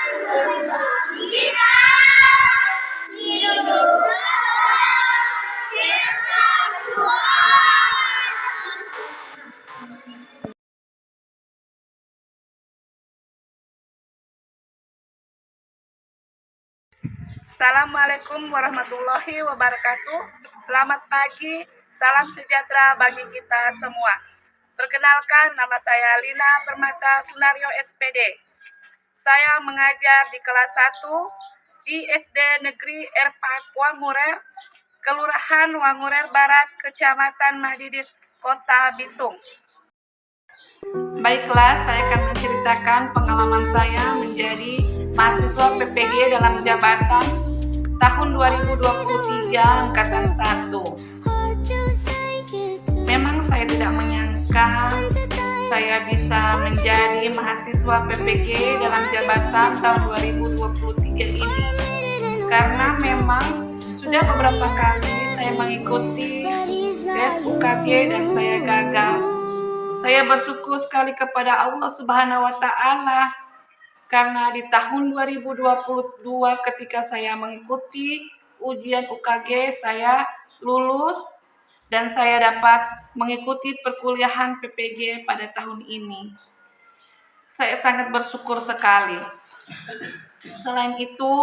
Assalamualaikum warahmatullahi wabarakatuh. Selamat pagi, salam sejahtera bagi kita semua. Perkenalkan, nama saya Lina Permata Sunario SPD. Saya mengajar di kelas 1 di SD Negeri Erpak Wangurer, Kelurahan Wangurer Barat, Kecamatan Madidit, Kota Bitung. Baiklah, saya akan menceritakan pengalaman saya menjadi mahasiswa PPG dalam jabatan tahun 2023 angkatan 1. Memang saya tidak menyangka saya bisa menjadi mahasiswa PPG dalam jabatan tahun 2023 ini. Karena memang sudah beberapa kali saya mengikuti tes UKG dan saya gagal. Saya bersyukur sekali kepada Allah Subhanahu wa Ta'ala karena di tahun 2022 ketika saya mengikuti ujian UKG saya lulus dan saya dapat mengikuti perkuliahan PPG pada tahun ini. Saya sangat bersyukur sekali. Selain itu,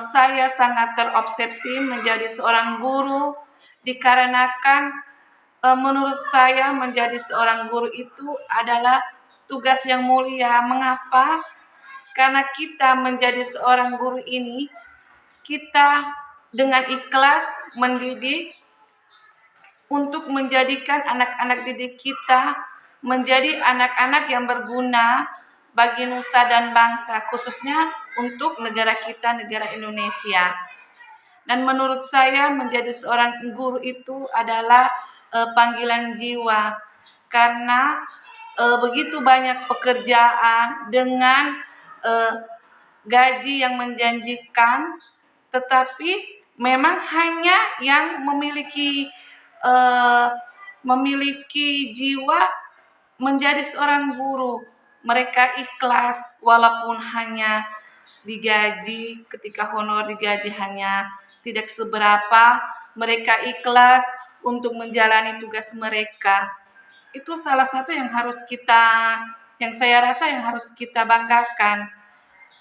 saya sangat terobsesi menjadi seorang guru dikarenakan menurut saya menjadi seorang guru itu adalah tugas yang mulia. Mengapa? Karena kita menjadi seorang guru ini, kita dengan ikhlas mendidik untuk menjadikan anak-anak didik kita menjadi anak-anak yang berguna bagi nusa dan bangsa, khususnya untuk negara kita, negara Indonesia. Dan menurut saya menjadi seorang guru itu adalah panggilan jiwa, karena begitu banyak pekerjaan dengan gaji yang menjanjikan, tetapi memang hanya yang memiliki jiwa menjadi seorang guru. Mereka ikhlas walaupun hanya digaji, ketika honor digaji hanya tidak seberapa, mereka ikhlas untuk menjalani tugas mereka. Itu salah satu yang saya rasa yang harus kita banggakan.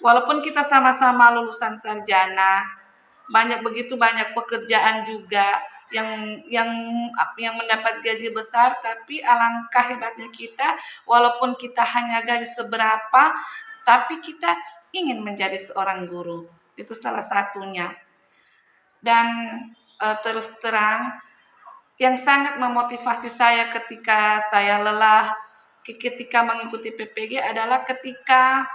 Walaupun kita sama-sama lulusan sarjana, begitu banyak pekerjaan juga yang mendapat gaji besar, tapi alangkah hebatnya kita, walaupun kita hanya gaji seberapa, tapi kita ingin menjadi seorang guru. Itu salah satunya. Dan terus terang, yang sangat memotivasi saya ketika saya lelah, ketika mengikuti PPG adalah ketika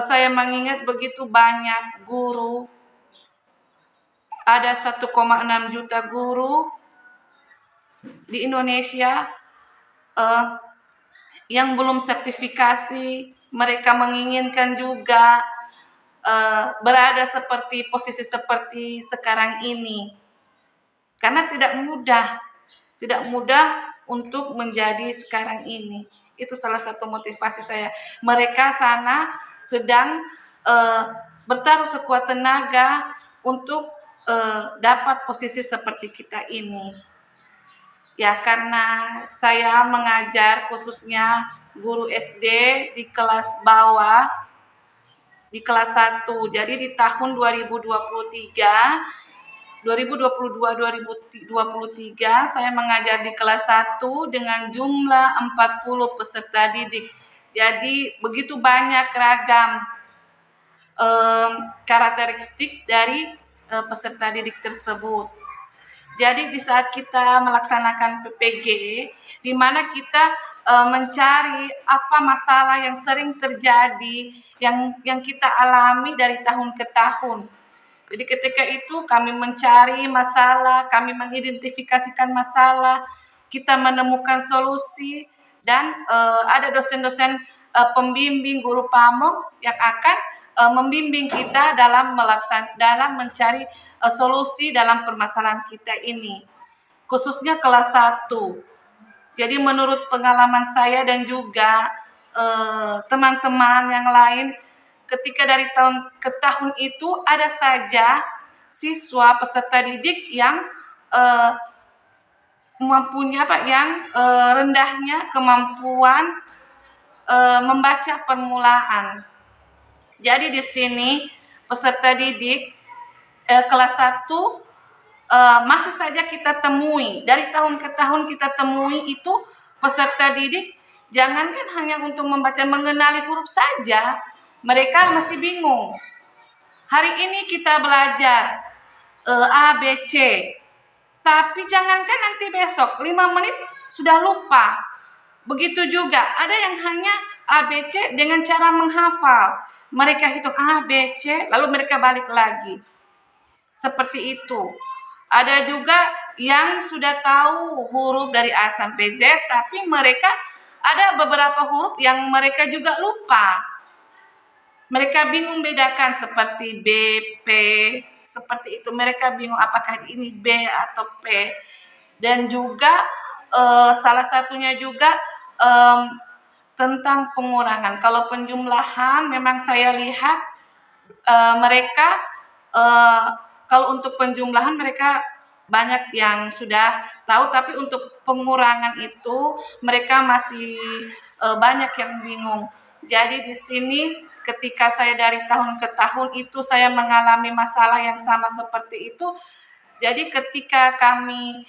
saya mengingat begitu banyak guru, ada 1,6 juta guru di Indonesia yang belum sertifikasi. Mereka menginginkan juga berada posisi seperti sekarang ini. Karena tidak mudah untuk menjadi sekarang ini. Itu salah satu motivasi saya. Mereka sana sedang bertaruh sekuat tenaga untuk dapat posisi seperti kita ini. Ya, karena saya mengajar khususnya guru SD di kelas bawah, di kelas 1. Jadi di tahun 2022-2023 saya mengajar di kelas 1 dengan jumlah 40 peserta didik. Jadi begitu banyak ragam karakteristik dari peserta didik tersebut. Jadi di saat kita melaksanakan PPG, di mana kita mencari apa masalah yang sering terjadi, yang kita alami dari tahun ke tahun. Jadi ketika itu kami mencari masalah, kami mengidentifikasikan masalah, kita menemukan solusi, dan ada dosen-dosen pembimbing guru pamong yang akan membimbing kita dalam mencari solusi dalam permasalahan kita ini, khususnya kelas 1. Jadi menurut pengalaman saya dan juga teman-teman yang lain, ketika dari tahun ke tahun itu ada saja siswa peserta didik yang mempunyai rendahnya kemampuan membaca permulaan. Jadi di sini peserta didik kelas 1 masih saja kita temui, dari tahun ke tahun kita temui itu peserta didik jangankan hanya untuk membaca mengenali huruf saja, mereka masih bingung. Hari ini kita belajar A, B, C, tapi jangankan nanti besok 5 menit sudah lupa. Begitu juga ada yang hanya A, B, C dengan cara menghafal. Mereka hitung A, B, C, lalu mereka balik lagi. Seperti itu. Ada juga yang sudah tahu huruf dari A sampai Z, tapi mereka ada beberapa huruf yang mereka juga lupa. Mereka bingung bedakan seperti B, P, seperti itu. Mereka bingung apakah ini B atau P. Dan juga salah satunya juga tentang pengurangan. Kalau penjumlahan memang saya lihat mereka kalau untuk penjumlahan mereka banyak yang sudah tahu, tapi untuk pengurangan itu mereka masih banyak yang bingung. Jadi di sini ketika saya dari tahun ke tahun itu saya mengalami masalah yang sama seperti itu. Jadi ketika kami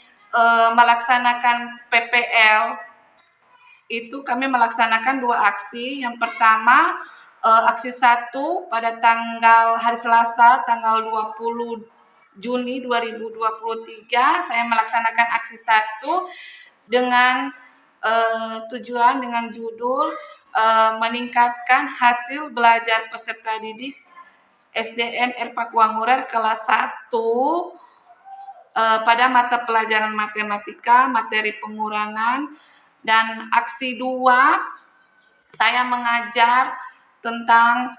melaksanakan PPL itu kami melaksanakan 2 aksi. Yang pertama aksi 1 pada hari Selasa tanggal 20 Juni 2023 saya melaksanakan aksi 1 dengan tujuan dengan judul meningkatkan hasil belajar peserta didik SDN Erpak Wangurer kelas 1 pada mata pelajaran matematika, materi pengurangan. Dan aksi 2 saya mengajar tentang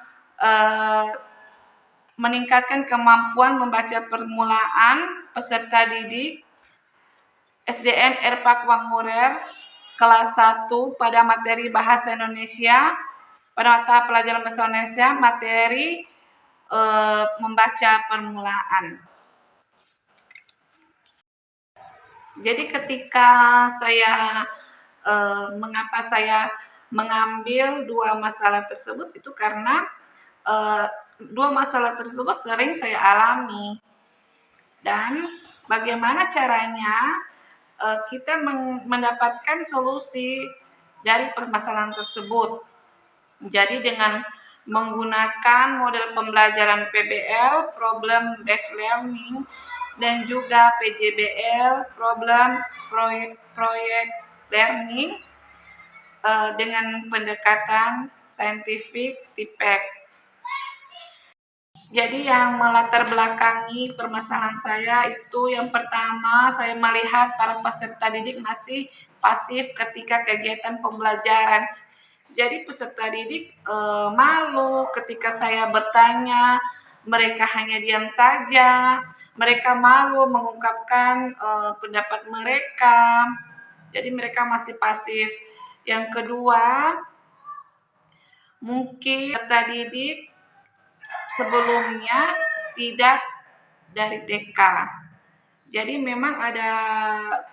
meningkatkan kemampuan membaca permulaan peserta didik SDN Erpak Wangurer kelas 1 pada materi bahasa Indonesia, pada mata pelajaran bahasa Indonesia, materi membaca permulaan. Jadi ketika saya mengapa saya mengambil 2 masalah tersebut itu karena 2 masalah tersebut sering saya alami. Dan bagaimana caranya kita mendapatkan solusi dari permasalahan tersebut. Jadi dengan menggunakan model pembelajaran PBL, Problem Based Learning, dan juga PJBL, Problem Project Learning, dengan pendekatan saintifik TIPEC. Jadi yang melatar belakangi permasalahan saya itu yang pertama, saya melihat para peserta didik masih pasif ketika kegiatan pembelajaran. Jadi peserta didik malu ketika saya bertanya, mereka hanya diam saja, mereka malu mengungkapkan pendapat mereka. Jadi mereka masih pasif. Yang kedua, mungkin peserta didik sebelumnya tidak dari TK. Jadi memang ada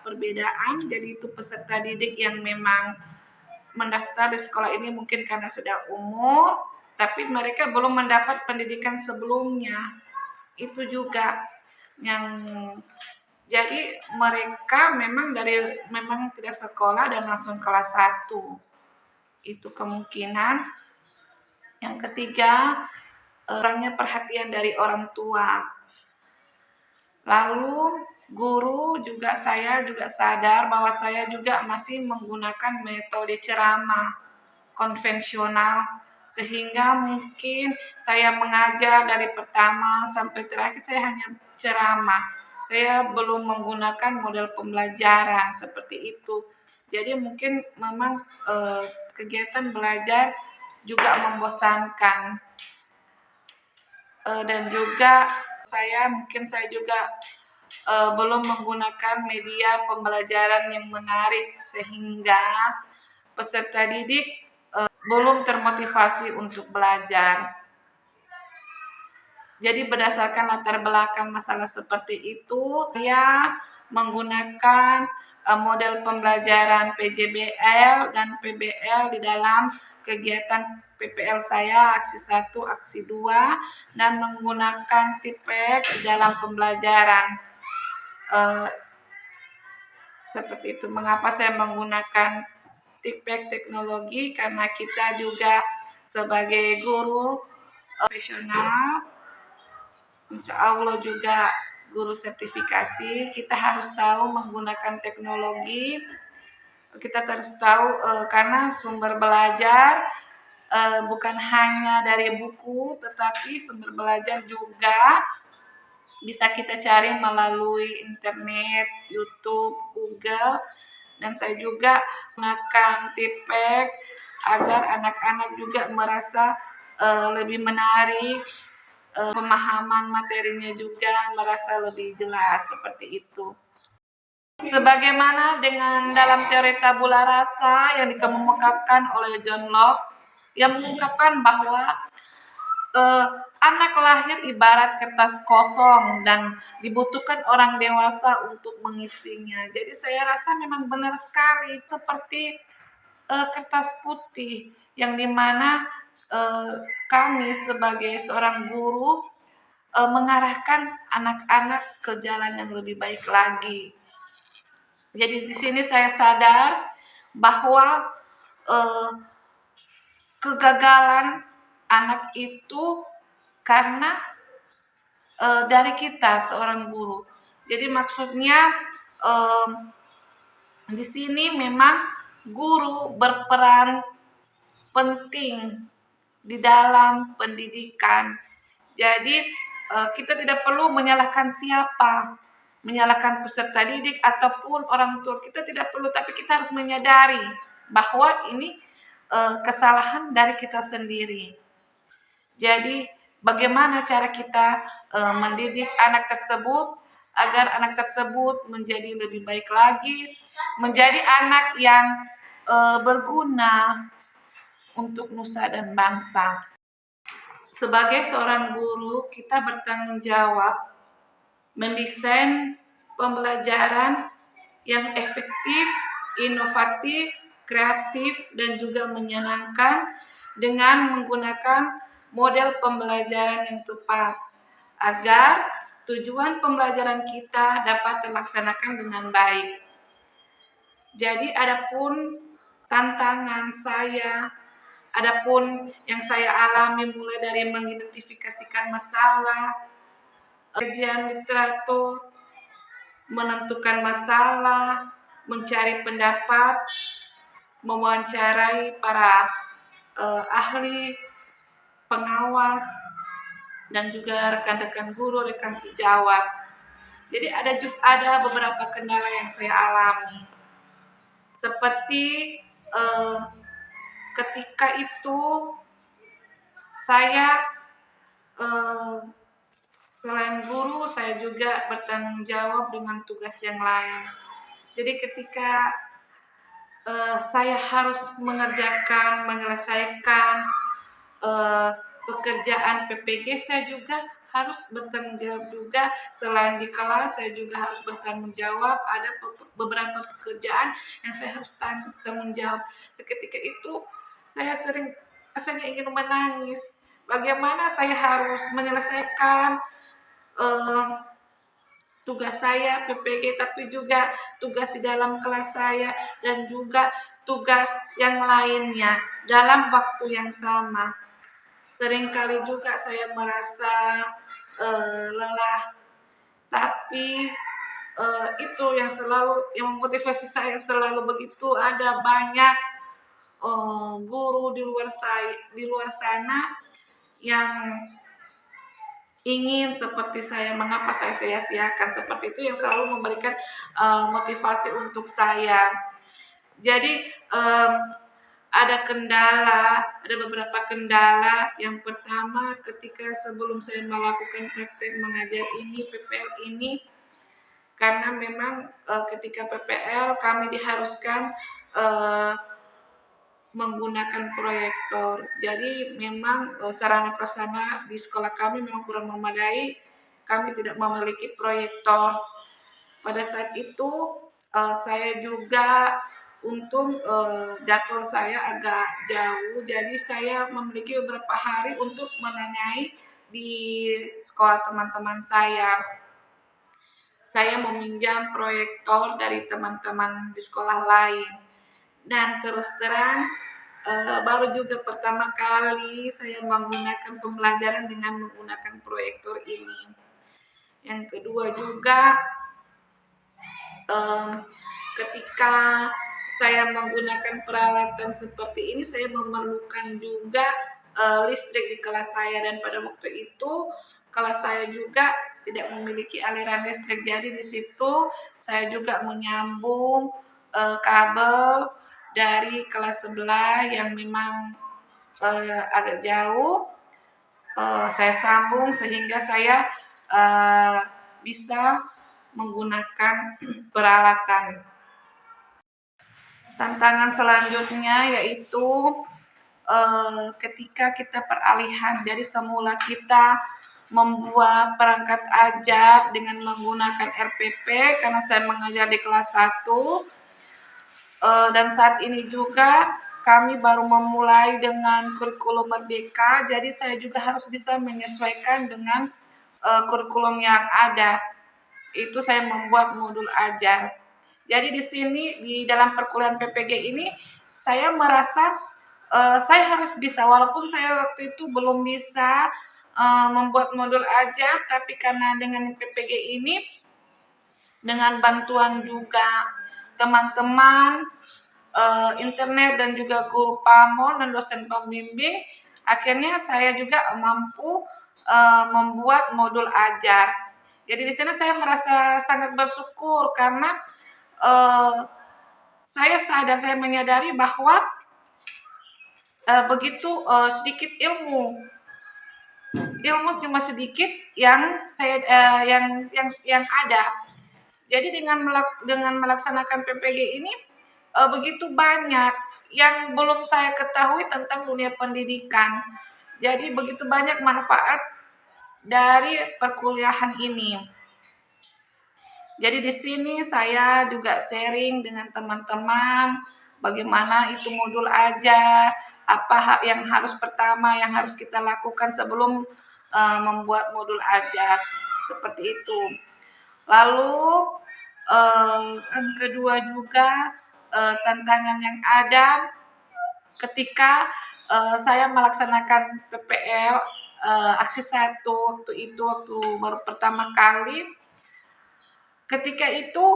perbedaan. Jadi itu peserta didik yang memang mendaftar di sekolah ini mungkin karena sudah umur, tapi mereka belum mendapat pendidikan sebelumnya. Itu juga yang jadi mereka memang tidak sekolah dan langsung kelas 1. Itu kemungkinan. Yang ketiga, kurangnya perhatian dari orang tua. Lalu guru juga saya juga sadar bahwa saya juga masih menggunakan metode ceramah konvensional, sehingga mungkin saya mengajar dari pertama sampai terakhir saya hanya ceramah. Saya belum menggunakan model pembelajaran seperti itu. Jadi mungkin memang kegiatan belajar juga membosankan. Dan juga saya juga belum menggunakan media pembelajaran yang menarik sehingga peserta didik belum termotivasi untuk belajar. Jadi berdasarkan latar belakang masalah seperti itu, saya menggunakan model pembelajaran PJBL dan PBL di dalam kegiatan PPL saya aksi 1, aksi 2, dan menggunakan TIPEK di dalam pembelajaran. Seperti itu. Mengapa saya menggunakan TIPEK teknologi? Karena kita juga sebagai guru profesional, insya Allah juga guru sertifikasi, kita harus tahu menggunakan teknologi. Kita harus tahu karena sumber belajar bukan hanya dari buku, tetapi sumber belajar juga bisa kita cari melalui internet, YouTube, Google, dan saya juga menggunakan TIPEK agar anak-anak juga merasa lebih menarik, pemahaman materinya juga merasa lebih jelas, seperti itu. Sebagaimana dengan dalam teori tabula rasa yang dikemukakan oleh John Locke, yang mengungkapkan bahwa anak lahir ibarat kertas kosong dan dibutuhkan orang dewasa untuk mengisinya. Jadi saya rasa memang benar sekali, seperti kertas putih yang dimana kami sebagai seorang guru mengarahkan anak-anak ke jalan yang lebih baik lagi. Jadi di sini saya sadar bahwa kegagalan anak itu karena dari kita seorang guru. Jadi maksudnya di sini memang guru berperan penting di dalam pendidikan. Jadi kita tidak perlu menyalahkan siapa, menyalahkan peserta didik ataupun orang tua, kita tidak perlu, tapi kita harus menyadari bahwa ini kesalahan dari kita sendiri. Jadi bagaimana cara kita mendidik anak tersebut agar anak tersebut menjadi lebih baik lagi, menjadi anak yang berguna untuk nusa dan bangsa. Sebagai seorang guru, kita bertanggung jawab mendesain pembelajaran yang efektif, inovatif, kreatif, dan juga menyenangkan dengan menggunakan model pembelajaran yang tepat agar tujuan pembelajaran kita dapat terlaksanakan dengan baik. Jadi adapun tantangan saya, adapun yang saya alami mulai dari mengidentifikasikan masalah, kajian literatur, menentukan masalah, mencari pendapat, mewawancarai para ahli, pengawas, dan juga rekan-rekan guru, rekan sejawat. Jadi ada beberapa kendala yang saya alami. Seperti ketika itu saya selain guru, saya juga bertanggung jawab dengan tugas yang lain. Jadi ketika saya harus menyelesaikan pekerjaan PPG, saya juga harus bertanggung jawab juga. Selain di kelas, saya juga harus bertanggung jawab. Ada beberapa pekerjaan yang saya harus tanggung jawab. Seketika itu, saya sering rasanya ingin menangis. Bagaimana saya harus menyelesaikan tugas saya PPG, tapi juga tugas di dalam kelas saya dan juga tugas yang lainnya dalam waktu yang sama. Seringkali juga saya merasa lelah, tapi itu yang memotivasi saya selalu begitu. Ada banyak guru di luar sana yang ingin seperti saya. Mengapa saya sia-siakan seperti itu, yang selalu memberikan motivasi untuk saya. Jadi ada beberapa kendala. Yang pertama, ketika sebelum saya melakukan praktek mengajar ini, PPL ini, karena memang ketika PPL kami diharuskan menggunakan proyektor. Jadi memang sarana prasarana di sekolah kami memang kurang memadai. Kami tidak memiliki proyektor. Pada saat itu saya juga untung jadwal saya agak jauh, jadi saya memiliki beberapa hari untuk menanyai di sekolah teman-teman saya. Saya meminjam proyektor dari teman-teman di sekolah lain. Dan terus terang, baru juga pertama kali saya menggunakan pembelajaran dengan menggunakan proyektor ini. Yang kedua juga, ketika saya menggunakan peralatan seperti ini, saya memerlukan juga listrik di kelas saya, dan pada waktu itu kelas saya juga tidak memiliki aliran listrik. Jadi di situ saya juga menyambung kabel dari kelas sebelah yang memang agak jauh, saya sambung sehingga saya bisa menggunakan peralatan. Tantangan selanjutnya yaitu ketika kita peralihan dari semula kita membuat perangkat ajar dengan menggunakan RPP, karena saya mengajar di kelas 1, dan saat ini juga kami baru memulai dengan kurikulum Merdeka, jadi saya juga harus bisa menyesuaikan dengan kurikulum yang ada. Itu saya membuat modul ajar. Jadi di sini di dalam perkuliahan PPG ini saya merasa saya harus bisa, walaupun saya waktu itu belum bisa membuat modul ajar, tapi karena dengan PPG ini, dengan bantuan juga teman-teman, internet, dan juga guru PAMON dan dosen pembimbing, akhirnya saya juga mampu membuat modul ajar. Jadi di sini saya merasa sangat bersyukur karena saya sadar, saya menyadari bahwa begitu sedikit ilmu cuma sedikit yang saya yang ada. Jadi dengan melaksanakan PPG ini begitu banyak yang belum saya ketahui tentang dunia pendidikan. Jadi begitu banyak manfaat dari perkuliahan ini. Jadi di sini saya juga sharing dengan teman-teman bagaimana itu modul ajar, apa yang harus pertama yang harus kita lakukan sebelum membuat modul ajar, seperti itu. Lalu yang kedua juga tantangan yang ada ketika saya melaksanakan PPL aksi 1 waktu baru pertama kali. Ketika itu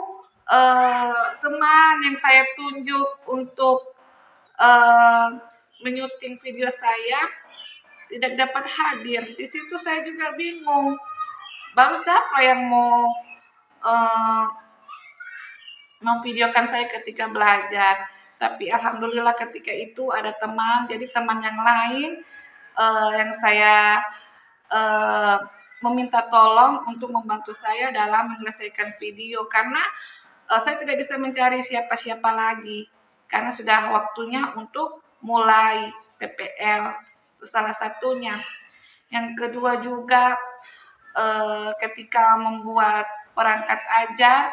teman yang saya tunjuk untuk menyuting video saya tidak dapat hadir. Di situ saya juga bingung. Baru siapa yang mau memvideokan saya ketika belajar? Tapi alhamdulillah ketika itu ada teman, jadi teman yang lain yang saya meminta tolong untuk membantu saya dalam menyelesaikan video, karena saya tidak bisa mencari siapa-siapa lagi karena sudah waktunya untuk mulai PPL. Itu salah satunya. Yang kedua juga ketika membuat perangkat ajar,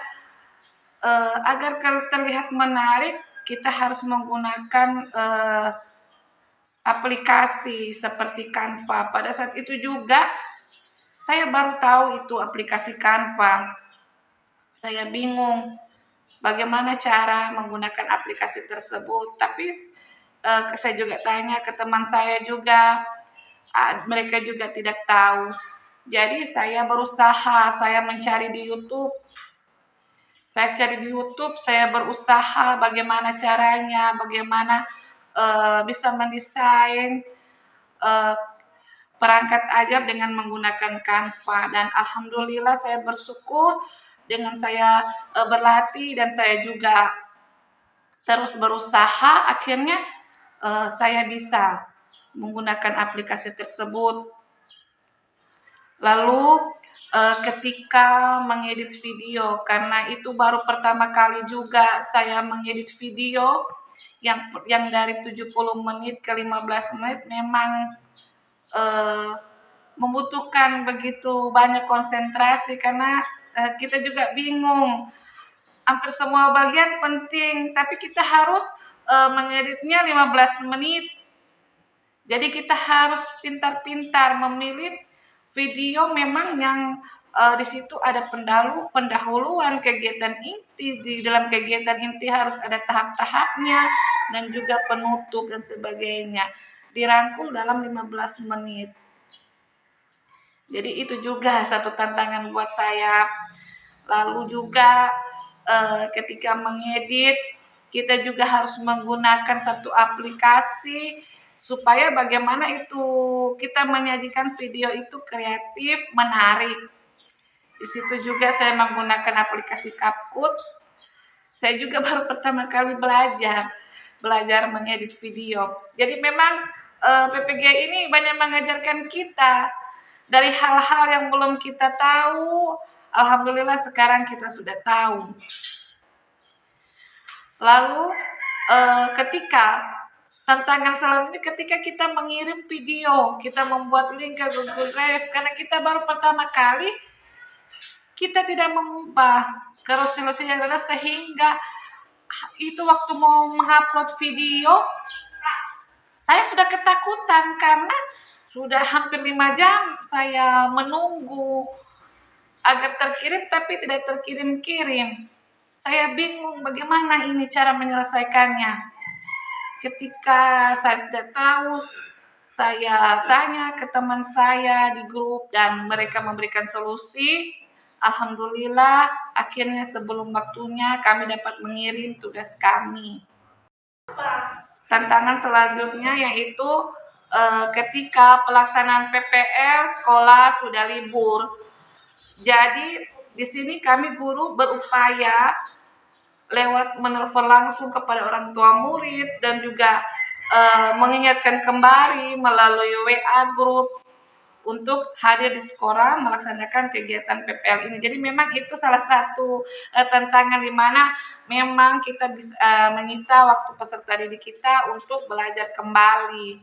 agar terlihat menarik, kita harus menggunakan aplikasi seperti Canva. Pada saat itu juga saya baru tahu itu aplikasi Canva. Saya bingung bagaimana cara menggunakan aplikasi tersebut. Tapi saya juga tanya ke teman saya juga, mereka juga tidak tahu. Jadi saya berusaha, saya mencari di YouTube. Saya cari di YouTube, saya berusaha bagaimana caranya, bagaimana bisa mendesain perangkat ajar dengan menggunakan Canva. Dan alhamdulillah saya bersyukur dengan saya berlatih dan saya juga terus berusaha, akhirnya saya bisa menggunakan aplikasi tersebut. Lalu ketika mengedit video, karena itu baru pertama kali juga saya mengedit video, yang dari 70 menit ke 15 menit memang membutuhkan begitu banyak konsentrasi karena kita juga bingung. Hampir semua bagian penting, tapi kita harus mengeditnya 15 menit. Jadi kita harus pintar-pintar memilih video memang yang di situ ada pendahuluan kegiatan inti. Di dalam kegiatan inti harus ada tahap-tahapnya dan juga penutup dan sebagainya. Dirangkum dalam 15 menit. Jadi itu juga satu tantangan buat saya. Lalu juga ketika mengedit, kita juga harus menggunakan satu aplikasi supaya bagaimana itu kita menyajikan video itu kreatif, menarik. Di situ juga saya menggunakan aplikasi CapCut. Saya juga baru pertama kali belajar mengedit video. Jadi memang PPG ini banyak mengajarkan kita dari hal-hal yang belum kita tahu. Alhamdulillah sekarang kita sudah tahu. Lalu ketika tantangan selanjutnya ketika kita mengirim video, kita membuat link ke Google Drive karena kita baru pertama kali, kita tidak mengubah ke resolusi yang ada sehingga itu waktu mau mengupload video saya sudah ketakutan karena sudah hampir 5 jam saya menunggu agar terkirim tapi tidak terkirim-kirim. Saya bingung bagaimana ini cara menyelesaikannya. Ketika saya tidak tahu, saya tanya ke teman saya di grup dan mereka memberikan solusi. Alhamdulillah, akhirnya sebelum waktunya kami dapat mengirim tugas kami. Tantangan selanjutnya yaitu ketika pelaksanaan PPL sekolah sudah libur. Jadi di sini kami guru berupaya lewat menelpon langsung kepada orang tua murid dan juga mengingatkan kembali melalui WA grup untuk hadir di sekolah melaksanakan kegiatan PPL ini. Jadi memang itu salah satu tantangan di mana memang kita bisa menyita waktu peserta didik kita untuk belajar kembali.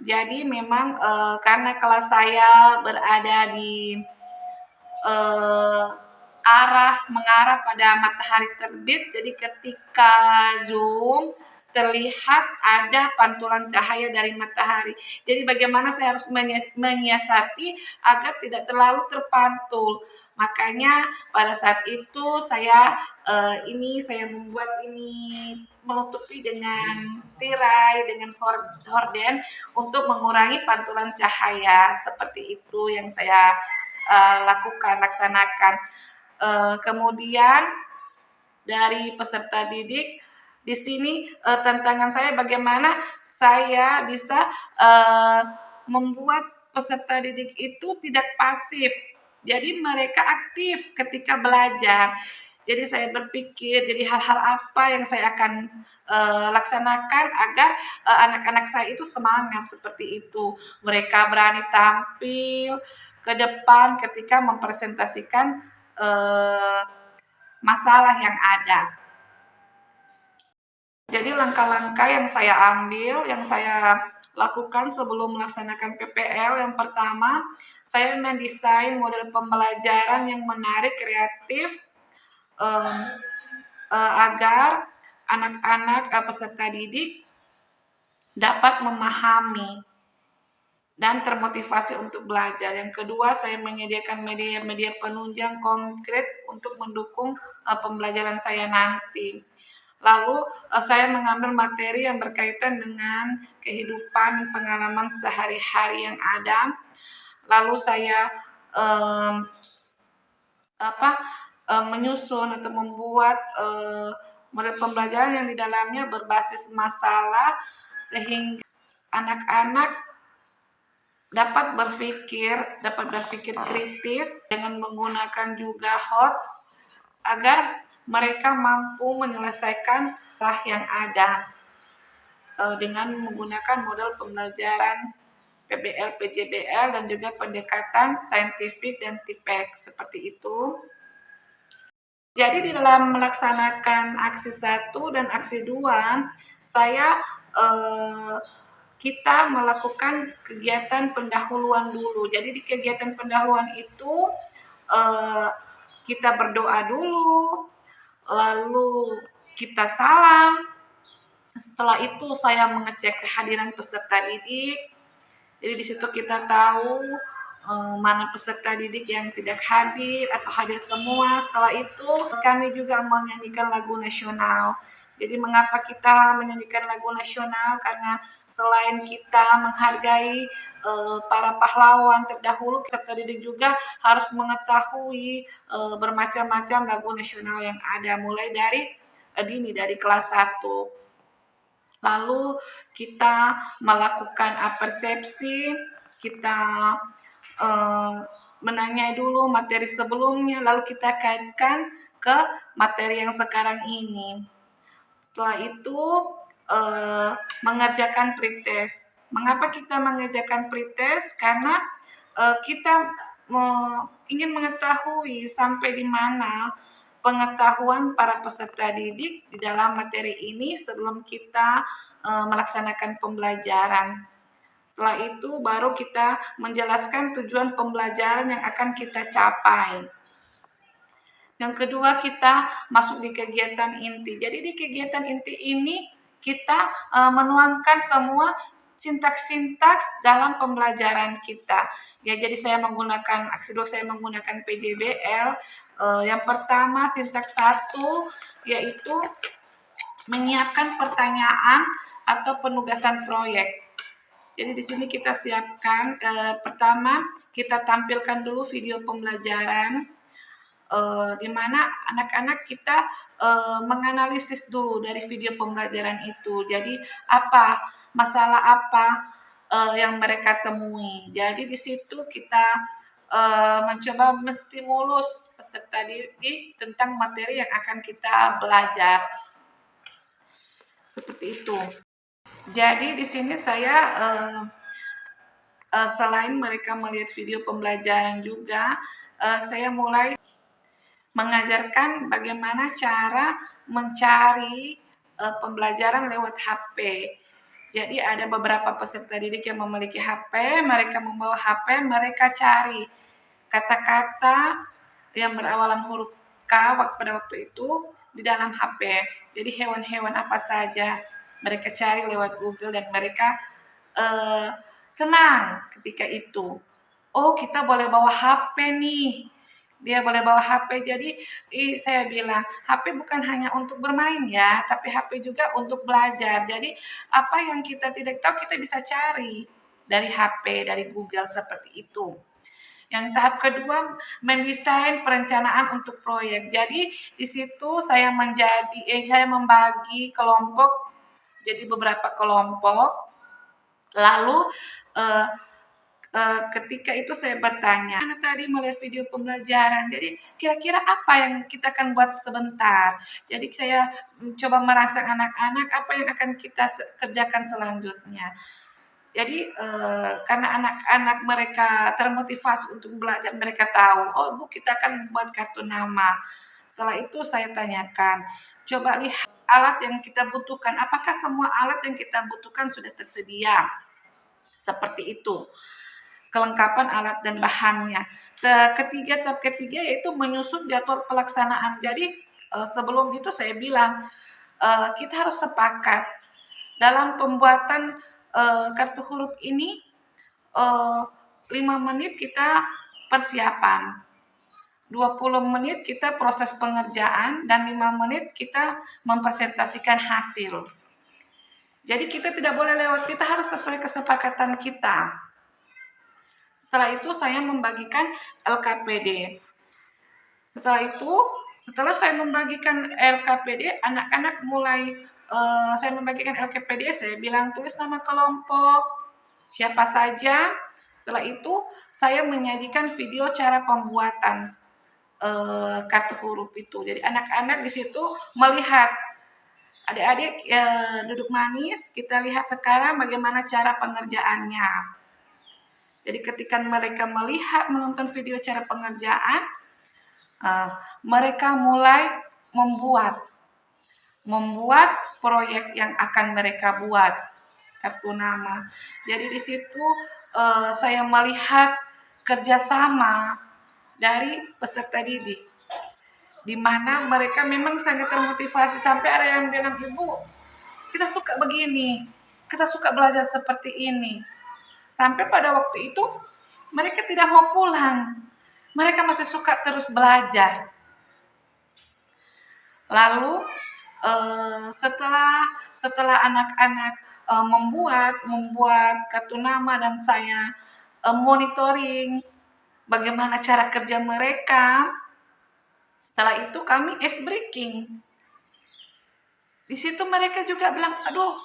Jadi memang karena kelas saya berada di mengarah pada matahari terbit, jadi ketika Zoom terlihat ada pantulan cahaya dari matahari. Jadi bagaimana saya harus menyiasati agar tidak terlalu terpantul. Makanya pada saat itu saya membuat ini menutupi dengan tirai, dengan horden untuk mengurangi pantulan cahaya. Seperti itu yang saya laksanakan. Kemudian dari peserta didik di sini tantangan saya bagaimana saya bisa membuat peserta didik itu tidak pasif. Jadi mereka aktif ketika belajar. Jadi saya berpikir, jadi hal-hal apa yang saya akan laksanakan agar anak-anak saya itu semangat seperti itu. Mereka berani tampil ke depan ketika mempresentasikan masalah yang ada. Jadi langkah-langkah yang saya ambil, yang saya lakukan sebelum melaksanakan PPL, yang pertama, saya mendesain model pembelajaran yang menarik, kreatif, agar anak-anak peserta didik dapat memahami dan termotivasi untuk belajar. Yang kedua, saya menyediakan media-media penunjang konkret untuk mendukung pembelajaran saya nanti. Lalu saya mengambil materi yang berkaitan dengan kehidupan, pengalaman sehari-hari yang ada. Lalu saya menyusun atau membuat model pembelajaran yang di dalamnya berbasis masalah sehingga anak-anak dapat berpikir kritis dengan menggunakan juga HOTS agar mereka mampu menyelesaikan masalah yang ada dengan menggunakan model pembelajaran PBL, PJBL dan juga pendekatan saintifik dan TIPEK seperti itu. Jadi di dalam melaksanakan aksi 1 dan aksi 2, saya kita melakukan kegiatan pendahuluan dulu. Jadi di kegiatan pendahuluan itu kita berdoa dulu, lalu kita salam. Setelah itu saya mengecek kehadiran peserta didik. Jadi di situ kita tahu mana peserta didik yang tidak hadir atau hadir semua. Setelah itu kami juga menyanyikan lagu nasional. Jadi mengapa kita menyanyikan lagu nasional? Karena selain kita menghargai para pahlawan terdahulu, peserta didik juga harus mengetahui bermacam-macam lagu nasional yang ada, mulai dari dini, dari kelas 1. Lalu kita melakukan persepsi, kita menanyai dulu materi sebelumnya, lalu kita kaitkan ke materi yang sekarang ini. Setelah itu mengerjakan pretest. Mengapa kita mengerjakan pretest? Karena kita ingin mengetahui sampai di mana pengetahuan para peserta didik di dalam materi ini sebelum kita melaksanakan pembelajaran. Setelah itu baru kita menjelaskan tujuan pembelajaran yang akan kita capai. Yang kedua, kita masuk di kegiatan inti. Jadi di kegiatan inti ini kita menuangkan semua sintaks-sintaks dalam pembelajaran kita. Ya, jadi saya menggunakan aksi 2, saya menggunakan PJBL. Yang pertama, sintaks 1 yaitu menyiapkan pertanyaan atau penugasan proyek. Jadi di sini kita siapkan, pertama kita tampilkan dulu video pembelajaran, di mana anak-anak kita menganalisis dulu dari video pembelajaran itu. Jadi apa masalah apa yang mereka temui. Jadi di situ kita mencoba menstimulus peserta didik tentang materi yang akan kita belajar. Seperti itu. Jadi di sini saya selain mereka melihat video pembelajaran juga, saya mulai mengajarkan bagaimana cara mencari pembelajaran lewat HP. Jadi ada beberapa peserta didik yang memiliki HP, mereka membawa HP, mereka cari kata-kata yang berawalan huruf K pada waktu itu di dalam HP. Jadi hewan-hewan apa saja mereka cari lewat Google dan mereka senang ketika itu. Oh, kita boleh bawa HP nih. Dia boleh bawa HP. Jadi saya bilang, HP bukan hanya untuk bermain ya, tapi HP juga untuk belajar. Jadi apa yang kita tidak tahu kita bisa cari dari HP, dari Google seperti itu. Yang tahap kedua, mendesain perencanaan untuk proyek. Jadi di situ saya membagi kelompok jadi beberapa kelompok. Lalu ketika itu saya bertanya, anak tadi melihat video pembelajaran, jadi kira-kira apa yang kita akan buat sebentar. Jadi saya coba merangsang anak-anak apa yang akan kita kerjakan selanjutnya. Jadi karena anak-anak mereka termotivasi untuk belajar, mereka tahu, oh Bu kita akan buat kartu nama. Setelah itu saya tanyakan, coba lihat alat yang kita butuhkan, apakah semua alat yang kita butuhkan sudah tersedia? Seperti itu, kelengkapan alat dan bahannya. Tahap ketiga yaitu menyusun jadwal pelaksanaan. Jadi sebelum itu saya bilang, kita harus sepakat dalam pembuatan kartu huruf ini 5 menit kita persiapan, 20 menit kita proses pengerjaan, dan 5 menit kita mempresentasikan hasil. Jadi kita tidak boleh lewat, kita harus sesuai kesepakatan kita. Setelah itu saya membagikan LKPD. Setelah saya membagikan LKPD, anak-anak mulai saya membagikan LKPD, saya bilang tulis nama kelompok, siapa saja. Setelah itu saya menyajikan video cara pembuatan kartu huruf itu. Jadi anak-anak di situ melihat, adik-adik duduk manis, kita lihat sekarang bagaimana cara pengerjaannya. Jadi ketika mereka menonton video cara pengerjaan, mereka mulai membuat. membuat proyek yang akan mereka buat, kartu nama. Jadi di situ saya melihat kerjasama dari peserta didik, di mana mereka memang sangat termotivasi sampai ada yang bilang, "Ibu, kita suka begini, kita suka belajar seperti ini." Sampai pada waktu itu mereka tidak mau pulang, mereka masih suka terus belajar. Lalu setelah anak-anak membuat kartu nama dan saya monitoring bagaimana cara kerja mereka, setelah itu kami ice breaking. Di situ mereka juga bilang, "Aduh,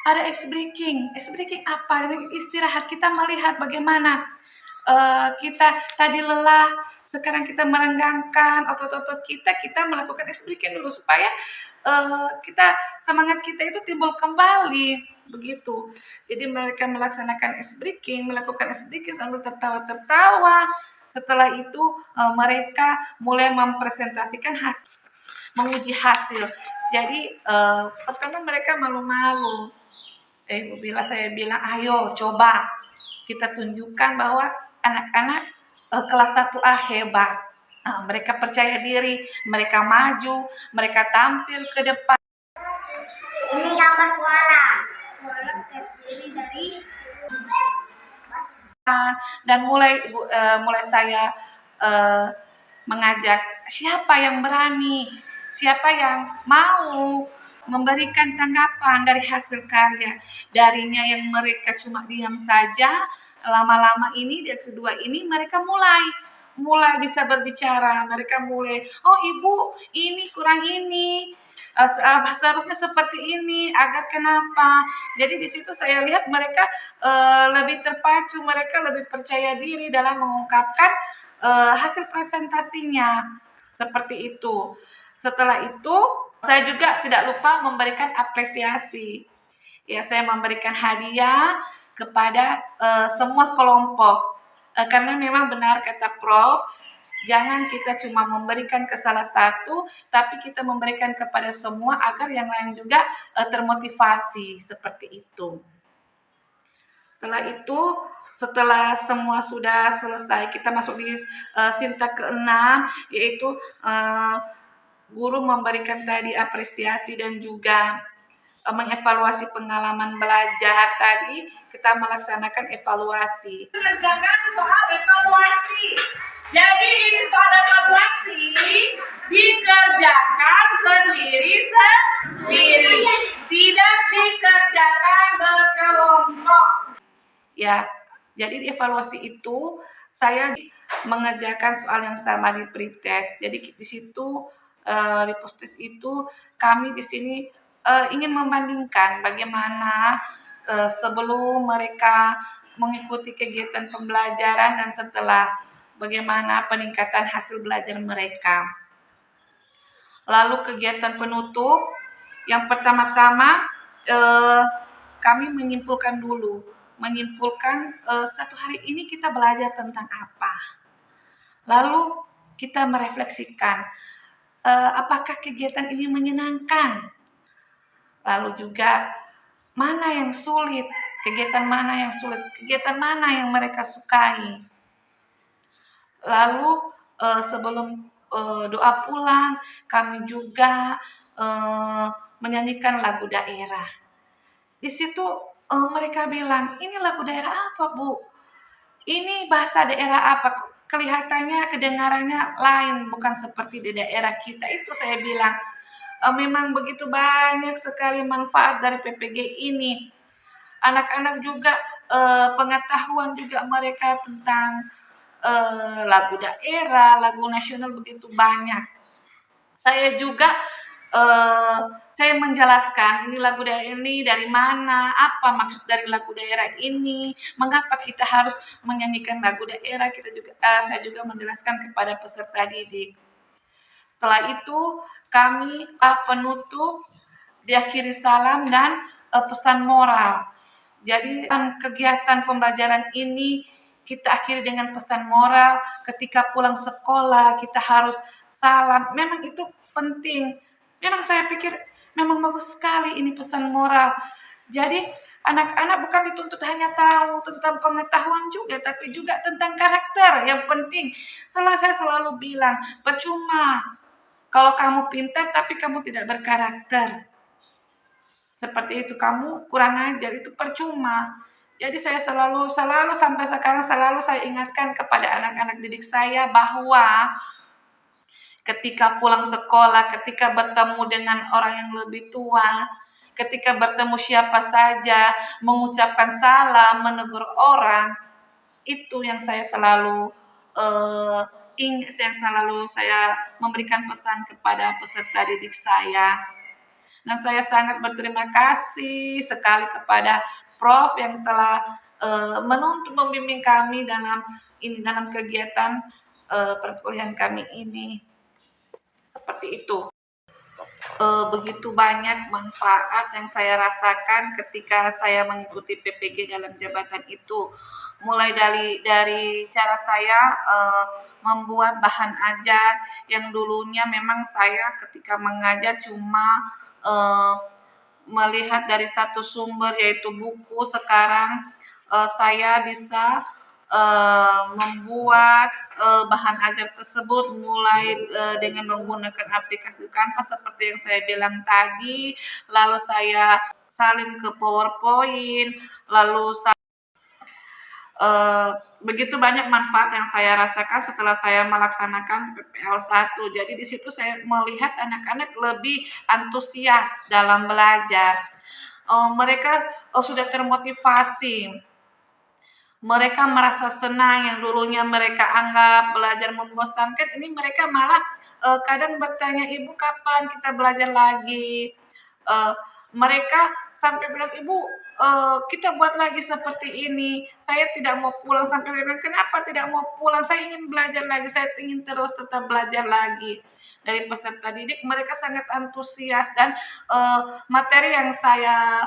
ada ice breaking." Ice breaking apa? Istirahat, kita melihat bagaimana kita tadi lelah, sekarang kita merenggangkan otot-otot kita melakukan ice breaking dulu supaya semangat kita itu timbul kembali, begitu. Jadi mereka melaksanakan ice breaking, melakukan ice breaking sambil tertawa-tertawa. Setelah itu mereka mulai mempresentasikan hasil, menguji hasil. Jadi pertama mereka malu-malu. Bila saya bilang, "Ayo coba kita tunjukkan bahwa anak-anak kelas 1A hebat." Mereka percaya diri, mereka maju, mereka tampil ke depan. Ini gambar koala. Koala terdiri dari dan mulai saya mengajak, siapa yang berani, siapa yang mau memberikan tanggapan dari hasil karya. Darinya yang mereka cuma diam saja, lama-lama ini di X2 ini mereka mulai bisa berbicara. Mereka mulai, "Oh ibu, ini kurang ini, seharusnya seperti ini, agar kenapa." Jadi di situ saya lihat mereka lebih terpacu, mereka lebih percaya diri dalam mengungkapkan hasil presentasinya, seperti itu. Setelah itu saya juga tidak lupa memberikan apresiasi. Ya, saya memberikan hadiah kepada semua kelompok. Karena memang benar kata Prof, jangan kita cuma memberikan ke salah satu, tapi kita memberikan kepada semua agar yang lain juga termotivasi, seperti itu. Setelah semua sudah selesai, kita masuk di sinta ke-6, yaitu guru memberikan tadi apresiasi dan juga mengevaluasi pengalaman belajar. Tadi kita melaksanakan evaluasi. Mengerjakan soal evaluasi. Jadi ini soal evaluasi dikerjakan sendiri-sendiri, tidak dikerjakan berkelompok. Ya, jadi di evaluasi itu saya mengerjakan soal yang sama di pretest. Jadi di situ di posttest itu kami di sini ingin membandingkan bagaimana sebelum mereka mengikuti kegiatan pembelajaran dan setelah, bagaimana peningkatan hasil belajar mereka. Lalu kegiatan penutup, yang pertama-tama kami menyimpulkan satu hari ini kita belajar tentang apa. Lalu kita merefleksikan apakah kegiatan ini menyenangkan. Lalu juga mana yang sulit, kegiatan mana yang mereka sukai. Lalu sebelum doa pulang, kami juga menyanyikan lagu daerah. Di situ mereka bilang, "Ini lagu daerah apa, Bu? Ini bahasa daerah apa? Kelihatannya, kedengarannya lain, bukan seperti di daerah kita." Itu saya bilang, memang begitu banyak sekali manfaat dari PPG ini. Anak-anak juga pengetahuan juga mereka tentang lagu daerah, lagu nasional begitu banyak. Saya juga saya menjelaskan ini lagu daerah ini dari mana, apa maksud dari lagu daerah ini, mengapa kita harus menyanyikan lagu daerah. Saya juga menjelaskan kepada peserta didik. Setelah itu kami penutup diakhiri salam dan pesan moral. Jadi kegiatan pembelajaran ini kita akhiri dengan pesan moral. Ketika pulang sekolah kita harus salam. Memang itu penting. Memang saya pikir Memang bagus sekali ini pesan moral. Jadi anak-anak bukan dituntut hanya tahu tentang pengetahuan juga, tapi juga tentang karakter. Yang penting, saya selalu bilang, percuma kalau kamu pintar tapi kamu tidak berkarakter. Seperti itu, kamu kurang ajar, itu percuma. Jadi saya selalu sampai sekarang selalu saya ingatkan kepada anak-anak didik saya bahwa ketika pulang sekolah, ketika bertemu dengan orang yang lebih tua, ketika bertemu siapa saja, mengucapkan salam, menegur orang, itu yang saya selalu yang selalu saya memberikan pesan kepada peserta didik saya. Dan saya sangat berterima kasih sekali kepada Prof yang telah menuntut membimbing kami dalam kegiatan perkuliahan kami ini. Seperti itu. Begitu banyak manfaat yang saya rasakan ketika saya mengikuti PPG dalam jabatan itu. Mulai dari cara saya membuat bahan ajar yang dulunya memang saya ketika mengajar cuma melihat dari satu sumber yaitu buku. Sekarang saya bisa membuat bahan ajar tersebut mulai dengan menggunakan aplikasi Canva seperti yang saya bilang tadi, lalu saya salin ke PowerPoint, lalu begitu banyak manfaat yang saya rasakan setelah saya melaksanakan PPL 1. Jadi di situ saya melihat anak-anak lebih antusias dalam belajar. Mereka sudah termotivasi. Mereka merasa senang yang dulunya mereka anggap belajar membosankan, ini mereka malah kadang bertanya, "Ibu kapan kita belajar lagi?" Mereka sampai bilang, "Ibu, kita buat lagi seperti ini. Saya tidak mau pulang." Sampai bilang, "Kenapa tidak mau pulang? Saya ingin belajar lagi, saya ingin terus tetap belajar lagi." Dari peserta didik mereka sangat antusias dan materi yang saya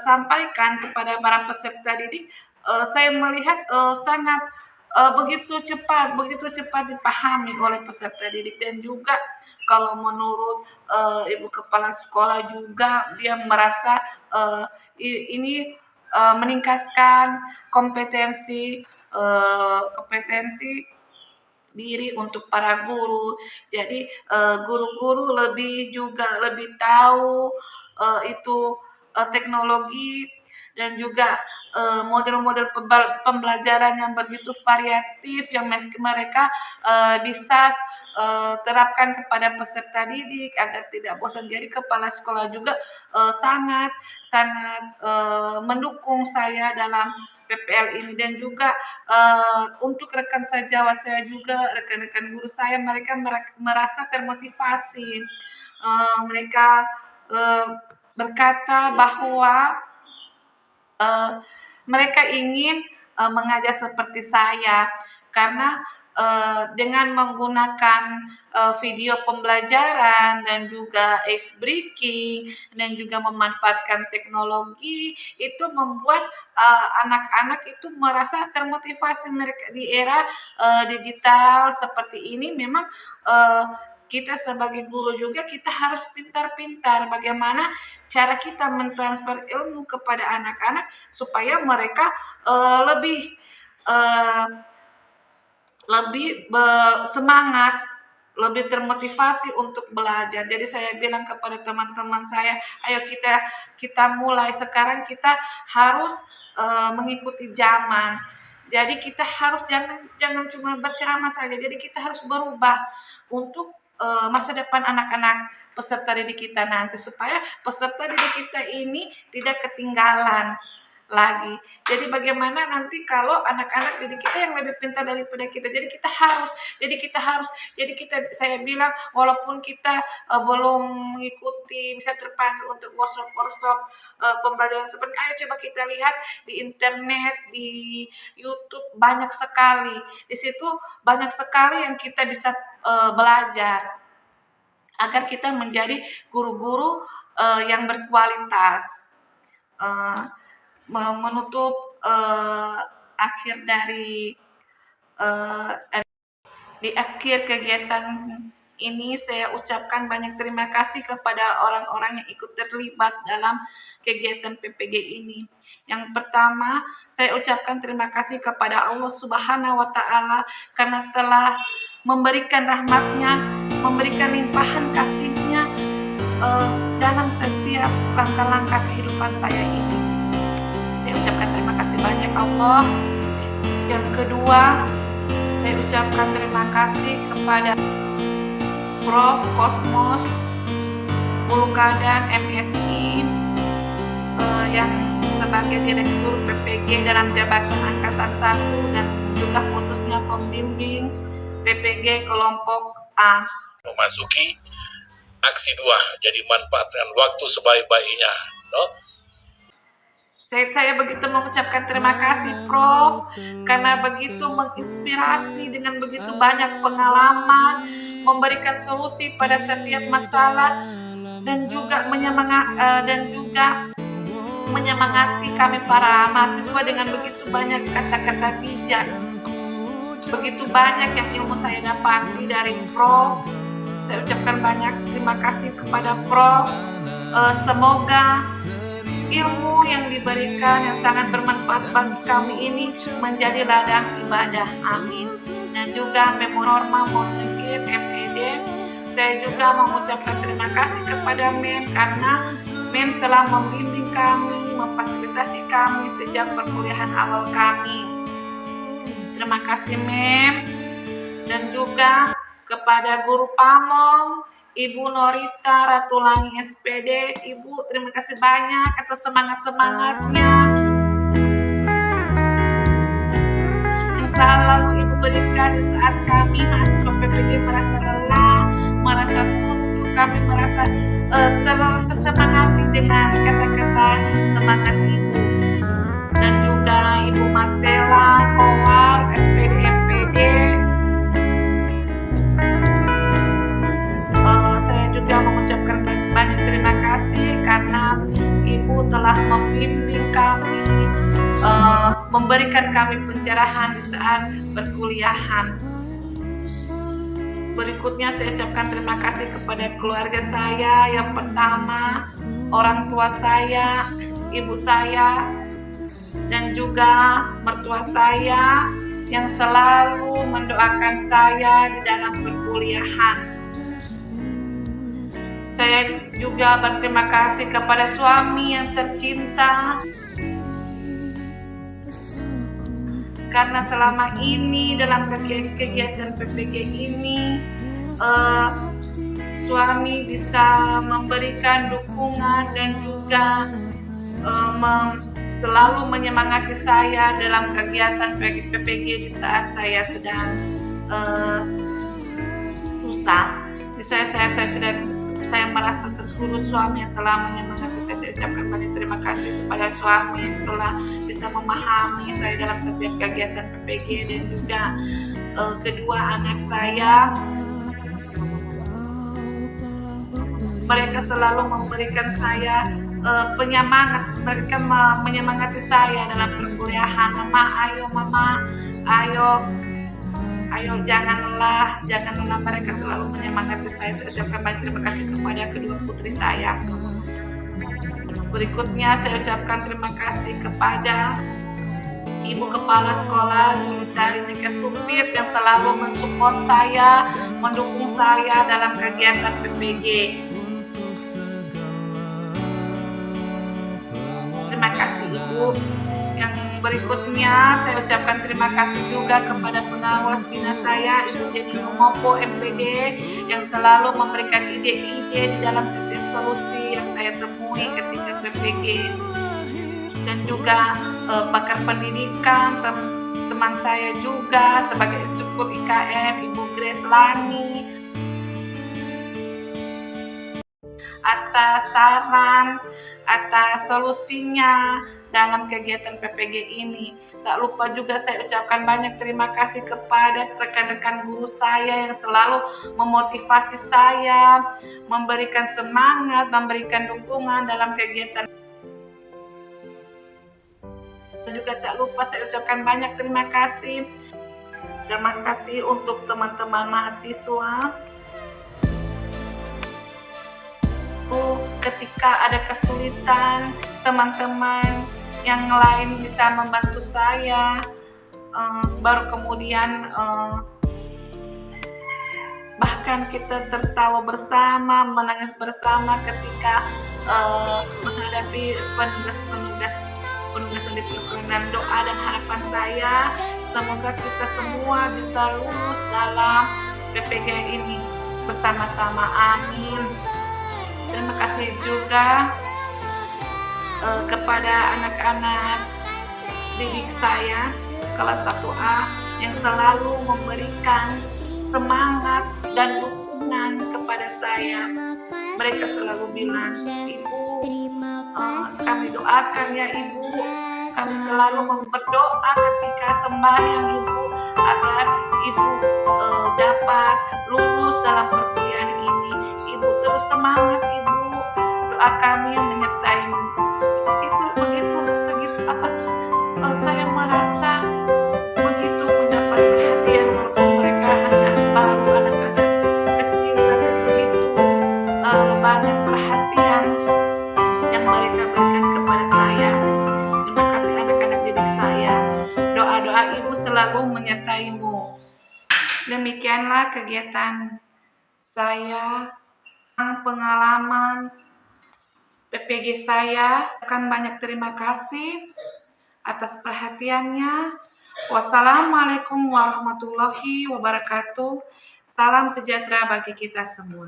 sampaikan kepada para peserta didik, saya melihat sangat begitu cepat dipahami oleh peserta didik. Dan juga kalau menurut ibu kepala sekolah juga dia merasa ini meningkatkan kompetensi diri untuk para guru. Jadi guru-guru lebih tahu itu teknologi dan juga model-model pembelajaran yang begitu variatif yang mereka bisa terapkan kepada peserta didik agar tidak bosan. Jadi kepala sekolah juga sangat mendukung saya dalam PPL ini. Dan juga untuk rekan sejawat saya juga, rekan-rekan guru saya, mereka merasa termotivasi. Mereka berkata bahwa mereka ingin mengajar seperti saya karena dengan menggunakan video pembelajaran dan juga ice breaking dan juga memanfaatkan teknologi, itu membuat anak-anak itu merasa termotivasi. Mereka di era digital seperti ini memang kita sebagai guru juga kita harus pintar-pintar bagaimana cara kita mentransfer ilmu kepada anak-anak supaya mereka lebih semangat, lebih termotivasi untuk belajar. Jadi saya bilang kepada teman-teman saya, ayo kita mulai sekarang, kita harus mengikuti zaman. Jadi kita harus jangan cuma berceramah saja. Jadi kita harus berubah untuk masa depan anak-anak peserta didik kita nanti, supaya peserta didik kita ini tidak ketinggalan lagi. Jadi bagaimana nanti kalau anak-anak didik kita yang lebih pintar daripada kita. Jadi saya bilang walaupun kita belum mengikuti, bisa terpanggil untuk workshop pembelajaran seperti, ayo coba kita lihat di internet, di YouTube banyak sekali. Di situ banyak sekali yang kita bisa belajar agar kita menjadi guru-guru yang berkualitas. Menutup di akhir kegiatan ini saya ucapkan banyak terima kasih kepada orang-orang yang ikut terlibat dalam kegiatan PPG ini. Yang pertama, saya ucapkan terima kasih kepada Allah Subhanahu wa Ta'ala karena telah memberikan rahmat-Nya, memberikan limpahan kasih-Nya dalam setiap langkah-langkah kehidupan saya ini. Saya ucapkan terima kasih banyak Allah. Yang kedua, saya ucapkan terima kasih kepada Prof. Kosmos Bulukadan MSI yang sebagai Direktur PPG dalam jabatan Angkatan 1 dan juga khususnya pembimbing PPG kelompok A. Memasuki aksi 2, jadi manfaatkan waktu sebaik-baiknya. No? Saya begitu mengucapkan terima kasih Prof. Karena begitu menginspirasi dengan begitu banyak pengalaman, memberikan solusi pada setiap masalah dan juga menyemangati kami para mahasiswa dengan begitu banyak kata-kata bijak. Begitu banyak yang ilmu saya dapati dari Prof. Saya ucapkan banyak terima kasih kepada Prof. Semoga ilmu yang diberikan yang sangat bermanfaat bagi kami ini menjadi ladang ibadah. Amin. Dan juga Mem Norma Monegir MED, saya juga mengucapkan terima kasih kepada Mem karena Mem telah membimbing kami, memfasilitasi kami sejak perkuliahan awal kami. Terima kasih Mem. Dan juga kepada Guru Pamong, Ibu Norita Ratulangi SPD, Ibu terima kasih banyak atas semangat-semangatnya yang selalu Ibu berikan di saat kami mahasiswa PPG merasa lelah, merasa suntuk, kami merasa tersemangati dengan kata-kata semangat Ibu. Dan juga Ibu Marcella Kowal SPD MPD, juga mengucapkan banyak terima kasih karena Ibu telah membimbing kami, memberikan kami pencerahan di saat perkuliahan. Berikutnya saya ucapkan terima kasih kepada keluarga saya. Yang pertama, orang tua saya, ibu saya, dan juga mertua saya yang selalu mendoakan saya di dalam perkuliahan. Saya juga berterima kasih kepada suami yang tercinta karena selama ini dalam kegiatan PPG ini suami bisa memberikan dukungan dan juga selalu menyemangati saya dalam kegiatan PPG di saat saya sedang susah. Saya merasa tersulut suami yang telah menyemangati saya ucapkan banyak terima kasih kepada suami yang telah bisa memahami saya dalam setiap kegiatan PPG. Dan juga kedua anak saya, mereka selalu memberikan saya penyemangat, mereka menyemangati saya dalam perkuliahan. Mama, ayo janganlah, mereka selalu menyemangati saya. Saya ucapkan banyak terima kasih kepada kedua putri saya. Berikutnya saya ucapkan terima kasih kepada Ibu Kepala Sekolah Julita Rizika Supit yang selalu mensupport saya, mendukung saya dalam kegiatan PPG. Terima kasih Ibu. Yang berikutnya saya ucapkan terima kasih juga kepada pengawas bina saya, Ibu Jenny Numopo MPD, yang selalu memberikan ide-ide di dalam setiap solusi yang saya temui ketika PPG. Dan juga pakar pendidikan, teman saya juga sebagai instruktur IKM, Ibu Grace Lani, atas saran, atas solusinya dalam kegiatan PPG ini. Tak lupa juga saya ucapkan banyak terima kasih kepada rekan-rekan guru saya yang selalu memotivasi saya, memberikan semangat, memberikan dukungan dalam kegiatan. Dan juga tak lupa saya ucapkan banyak terima kasih. Terima kasih untuk teman-teman mahasiswa ketika ada kesulitan, teman-teman yang lain bisa membantu saya. Baru kemudian bahkan kita tertawa bersama, menangis bersama ketika menghadapi penugas yang diperlukan. Dan doa dan harapan saya, semoga kita semua bisa lulus dalam PPG ini bersama-sama. Amin. Terima kasih juga kepada anak-anak didik saya kelas 1A yang selalu memberikan semangat dan dukungan kepada saya. Mereka selalu bilang, "Ibu, kami doakan ya Ibu, kami selalu berdoa ketika sembahyang Ibu, agar Ibu dapat lulus dalam perkuliahan ini. Ibu terus semangat Ibu, doa kami menyertaimu." Itu begitu saya merasa begitu mendapat perhatian, walaupun mereka hanya baru anak-anak kecil, tapi begitu banyak perhatian yang mereka berikan kepada saya. Terima kasih anak-anak didik saya. Doa-doa Ibu selalu menyertaimu. Demikianlah kegiatan saya, pengalaman PPG saya. Akan banyak terima kasih atas perhatiannya. Wassalamualaikum warahmatullahi wabarakatuh. Salam sejahtera bagi kita semua.